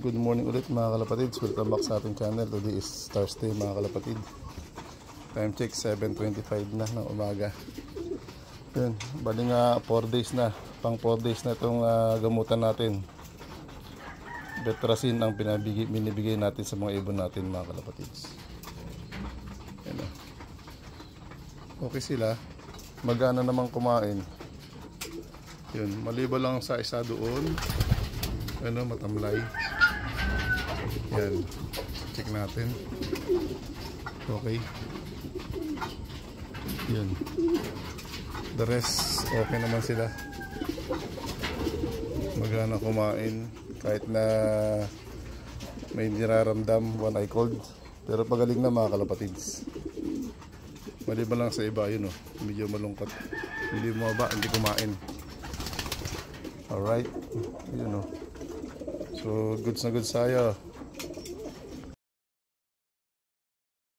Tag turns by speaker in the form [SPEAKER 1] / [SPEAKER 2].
[SPEAKER 1] Good morning ulit mga kalapatids. Welcome back sa ating channel. Today is Thursday mga kalapatid. Time check 7:25 na ng umaga. Yun, bali nga 4 days na. Pang 4 days na itong gamutan natin. Betrasin ang binibigay natin sa mga ibon natin mga kalapatids. Yan o. Okay sila. Magana namang kumain. Yun, maliban lang sa isa doon. Ano, matamlay. Yan. Check natin. Okay. Yan. The rest, okay naman sila. Magana kumain. Kahit na may niraramdam, one eye cold. Pero pagaling na mga kalapatids. Maliban lang sa iba, yun o. Medyo malungkot. Hindi bumaba, hindi kumain. Alright. Yun o. So, goods na goods tayo.